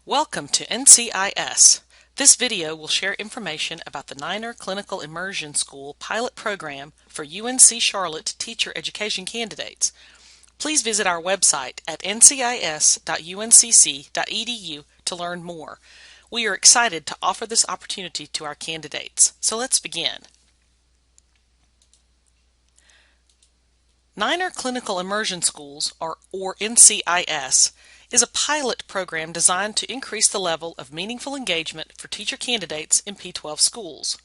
Welcome to NCIS. This video will share information about the Niner Clinical Immersion School pilot program for UNC Charlotte teacher education candidates. Please visit our website at ncis.uncc.edu to learn more. We are excited to offer this opportunity to our candidates. So let's begin. Niner Clinical Immersion Schools, or NCIS, is a pilot program designed to increase the level of meaningful engagement for teacher candidates in P-12 schools.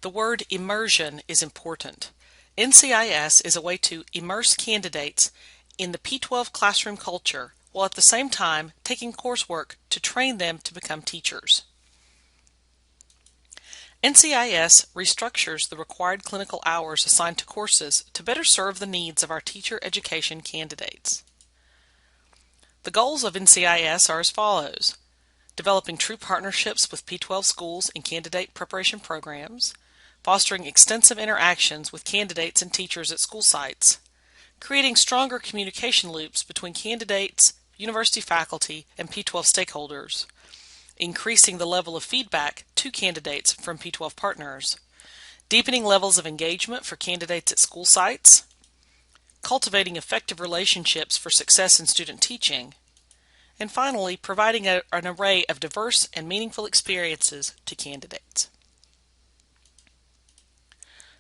The word immersion is important. NCIS is a way to immerse candidates in the P-12 classroom culture while at the same time taking coursework to train them to become teachers. NCIS restructures the required clinical hours assigned to courses to better serve the needs of our teacher education candidates. The goals of NCIS are as follows: developing true partnerships with P-12 schools and candidate preparation programs, fostering extensive interactions with candidates and teachers at school sites, creating stronger communication loops between candidates, university faculty, and P-12 stakeholders, increasing the level of feedback to candidates from P-12 partners, deepening levels of engagement for candidates at school sites, cultivating effective relationships for success in student teaching, and finally, providing an array of diverse and meaningful experiences to candidates.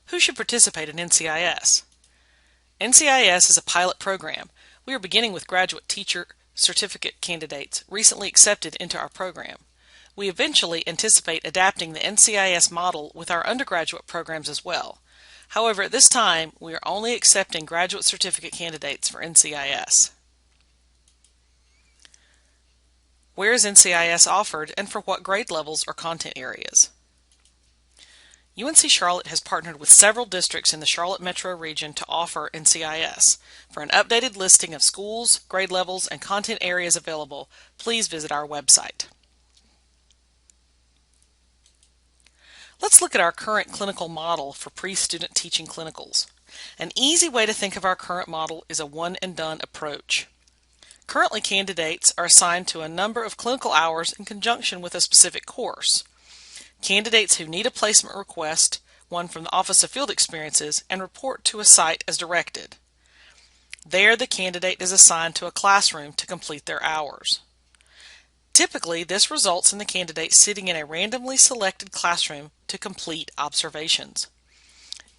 Who should participate in NCIS? NCIS is a pilot program. We are beginning with graduate teacher certificate candidates recently accepted into our program. We eventually anticipate adapting the NCIS model with our undergraduate programs as well. However, at this time, we are only accepting graduate certificate candidates for NCIS. Where is NCIS offered and for what grade levels or content areas? UNC Charlotte has partnered with several districts in the Charlotte metro region to offer NCIS. For an updated listing of schools, grade levels, and content areas available, please visit our website. Let's look at our current clinical model for pre-student teaching clinicals. An easy way to think of our current model is a one-and-done approach. Currently, candidates are assigned to a number of clinical hours in conjunction with a specific course. Candidates who need a placement request one from the Office of Field Experiences and report to a site as directed. There, the candidate is assigned to a classroom to complete their hours. Typically, this results in the candidate sitting in a randomly selected classroom to complete observations.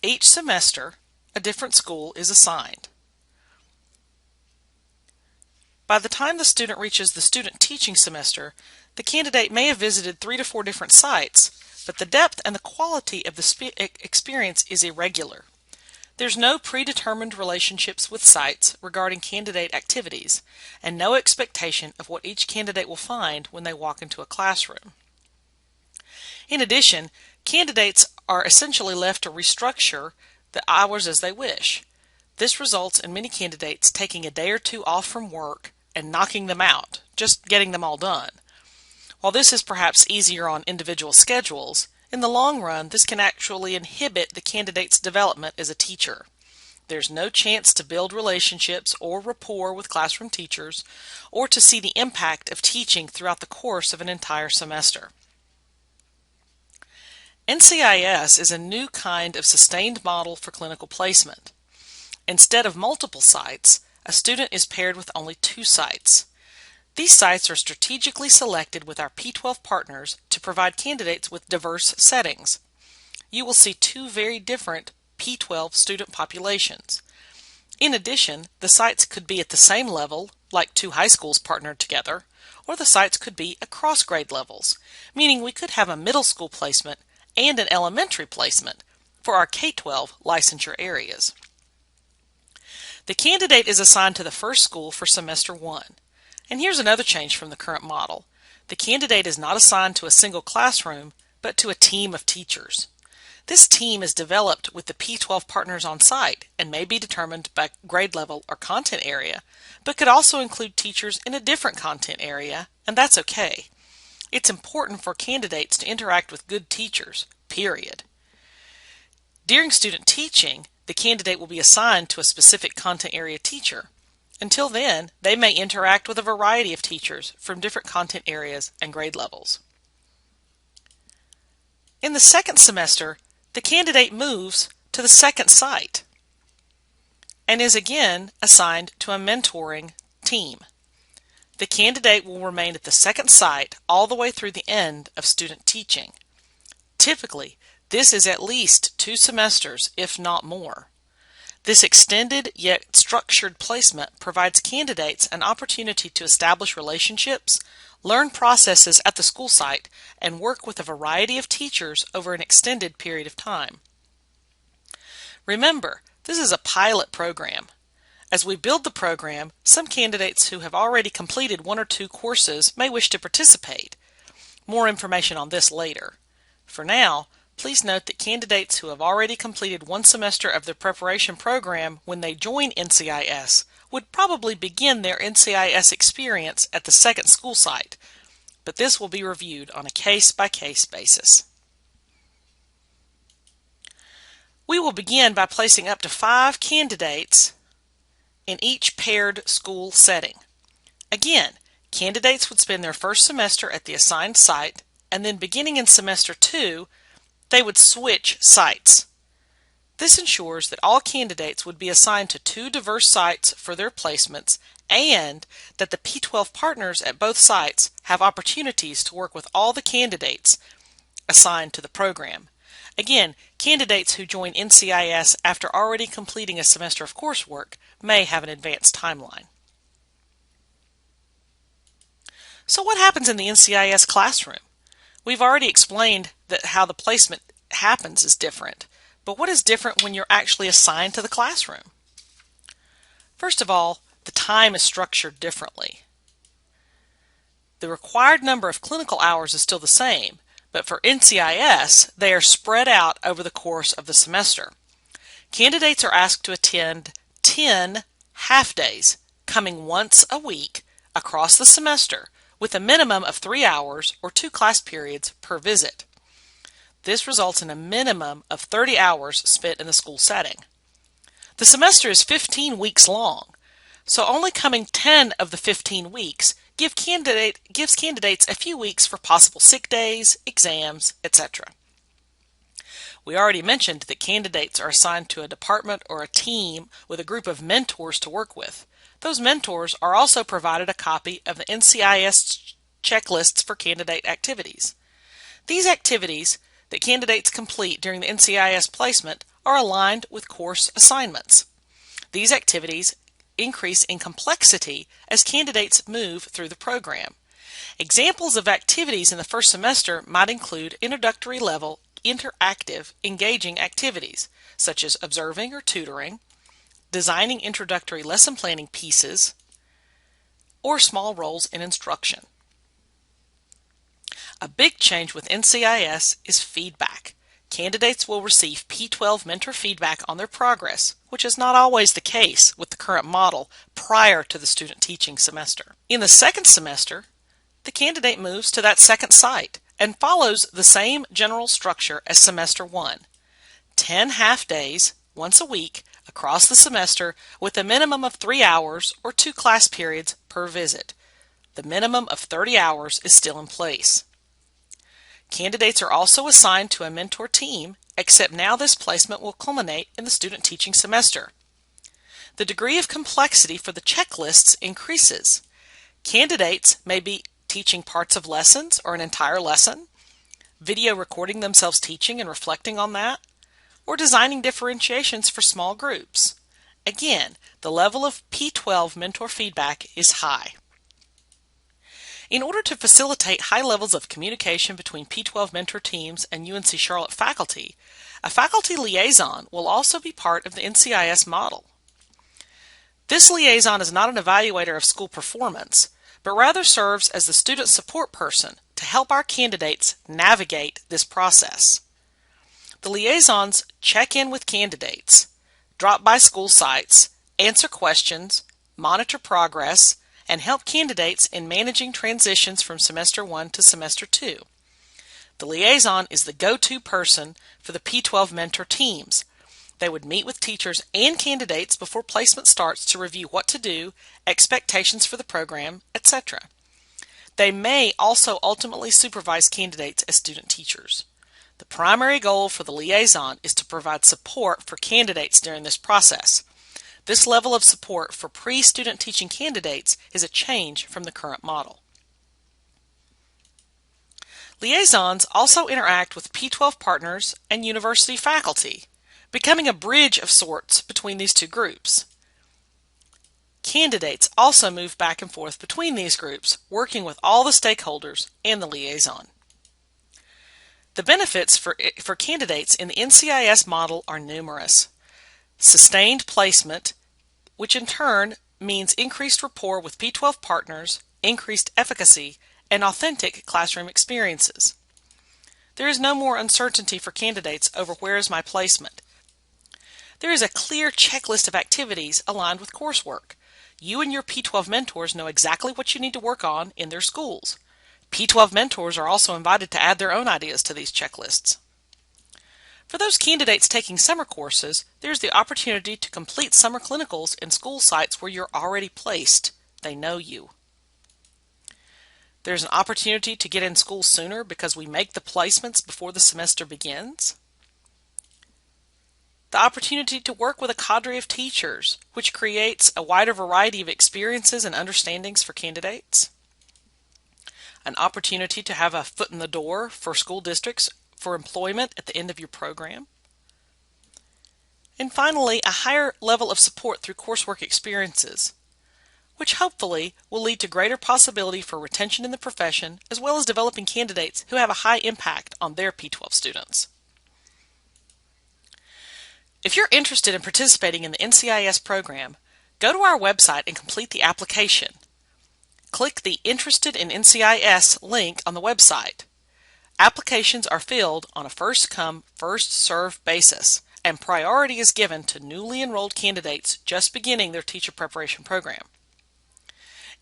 Each semester, a different school is assigned. By the time the student reaches the student teaching semester, the candidate may have visited 3 to 4 different sites, but the depth and the quality of the experience is irregular. There's no predetermined relationships with sites regarding candidate activities, and no expectation of what each candidate will find when they walk into a classroom. In addition, candidates are essentially left to restructure the hours as they wish. This results in many candidates taking a day or two off from work and knocking them out, just getting them all done. While this is perhaps easier on individual schedules, in the long run, this can actually inhibit the candidate's development as a teacher. There's no chance to build relationships or rapport with classroom teachers, or to see the impact of teaching throughout the course of an entire semester. NCIS is a new kind of sustained model for clinical placement. Instead of multiple sites, a student is paired with only 2 sites. These sites are strategically selected with our P-12 partners to provide candidates with diverse settings. You will see 2 very different P-12 student populations. In addition, the sites could be at the same level, like 2 high schools partnered together, or the sites could be across grade levels, meaning we could have a middle school placement and an elementary placement for our K-12 licensure areas. The candidate is assigned to the first school for semester 1. And here's another change from the current model. The candidate is not assigned to a single classroom, but to a team of teachers. This team is developed with the P-12 partners on site and may be determined by grade level or content area, but could also include teachers in a different content area, and that's okay. It's important for candidates to interact with good teachers, period. During student teaching, the candidate will be assigned to a specific content area teacher. Until then, they may interact with a variety of teachers from different content areas and grade levels. In the second semester, the candidate moves to the second site and is again assigned to a mentoring team. The candidate will remain at the second site all the way through the end of student teaching. Typically, this is at least 2 semesters, if not more. This extended yet structured placement provides candidates an opportunity to establish relationships, learn processes at the school site, and work with a variety of teachers over an extended period of time. Remember, this is a pilot program. As we build the program, some candidates who have already completed 1 or 2 courses may wish to participate. More information on this later. For now, please note that candidates who have already completed 1 semester of their preparation program when they join NCIS would probably begin their NCIS experience at the second school site, but this will be reviewed on a case-by-case basis. We will begin by placing up to 5 candidates in each paired school setting. Again, candidates would spend their first semester at the assigned site, and then beginning in semester 2, they would switch sites. This ensures that all candidates would be assigned to 2 diverse sites for their placements, and that the P12 partners at both sites have opportunities to work with all the candidates assigned to the program. Again, candidates who join NCIS after already completing a semester of coursework may have an advanced timeline. So what happens in the NCIS classroom? We've already explained that how the placement happens is different, but what is different when you're actually assigned to the classroom? First of all, the time is structured differently. The required number of clinical hours is still the same, but for NCIS, they are spread out over the course of the semester. Candidates are asked to attend 10 half-days, coming once a week across the semester, with a minimum of 3 hours or 2 class periods per visit. This results in a minimum of 30 hours spent in the school setting. The semester is 15 weeks long, so only coming 10 of the 15 weeks gives candidates a few weeks for possible sick days, exams, etc. We already mentioned that candidates are assigned to a department or a team with a group of mentors to work with. Those mentors are also provided a copy of the NCIS checklists for candidate activities. These activities that candidates complete during the NCIS placement are aligned with course assignments. These activities increase in complexity as candidates move through the program. Examples of activities in the first semester might include introductory level, interactive, engaging activities, such as observing or tutoring, designing introductory lesson planning pieces, or small roles in instruction. A big change with NCIS is feedback. Candidates will receive P12 mentor feedback on their progress, which is not always the case with the current model prior to the student teaching semester. In the second semester, the candidate moves to that second site and follows the same general structure as semester 1. 10 half-days, once a week, across the semester with a minimum of 3 hours or 2 class periods per visit. The minimum of 30 hours is still in place. Candidates are also assigned to a mentor team, except now this placement will culminate in the student teaching semester. The degree of complexity for the checklists increases. Candidates may be teaching parts of lessons or an entire lesson, video recording themselves teaching and reflecting on that, or designing differentiations for small groups. Again, the level of P12 mentor feedback is high. In order to facilitate high levels of communication between P12 mentor teams and UNC Charlotte faculty, a faculty liaison will also be part of the NCIS model. This liaison is not an evaluator of school performance, but rather serves as the student support person to help our candidates navigate this process. The liaisons check in with candidates, drop by school sites, answer questions, monitor progress, and help candidates in managing transitions from semester 1 to semester 2. The liaison is the go-to person for the P12 mentor teams. They would meet with teachers and candidates before placement starts to review what to do, expectations for the program, etc. They may also ultimately supervise candidates as student teachers. The primary goal for the liaison is to provide support for candidates during this process. This level of support for pre-student teaching candidates is a change from the current model. Liaisons also interact with P12 partners and university faculty, becoming a bridge of sorts between these two groups. Candidates also move back and forth between these groups, working with all the stakeholders and the liaison. The benefits for candidates in the NCIS model are numerous. Sustained placement, which in turn means increased rapport with P12 partners, increased efficacy, and authentic classroom experiences. There is no more uncertainty for candidates over where is my placement. There is a clear checklist of activities aligned with coursework. You and your P12 mentors know exactly what you need to work on in their schools. P12 mentors are also invited to add their own ideas to these checklists. For those candidates taking summer courses, there's the opportunity to complete summer clinicals in school sites where you're already placed. They know you. There's an opportunity to get in school sooner because we make the placements before the semester begins. The opportunity to work with a cadre of teachers, which creates a wider variety of experiences and understandings for candidates. An opportunity to have a foot in the door for school districts for employment at the end of your program. And finally, a higher level of support through coursework experiences, which hopefully will lead to greater possibility for retention in the profession, as well as developing candidates who have a high impact on their P12 students. If you're interested in participating in the NCIS program, go to our website and complete the application. Click the Interested in NCIS link on the website. Applications are filled on a first-come, first-served basis, and priority is given to newly enrolled candidates just beginning their teacher preparation program.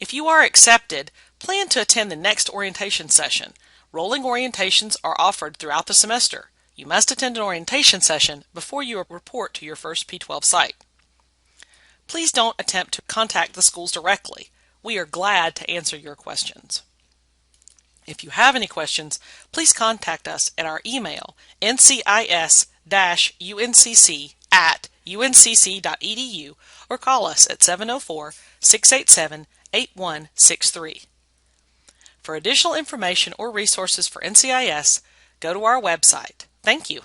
If you are accepted, plan to attend the next orientation session. Rolling orientations are offered throughout the semester. You must attend an orientation session before you report to your first P12 site. Please don't attempt to contact the schools directly. We are glad to answer your questions. If you have any questions, please contact us at our email, ncis-uncc@uncc.edu, or call us at 704-687-8163. For additional information or resources for NCIS, go to our website. Thank you.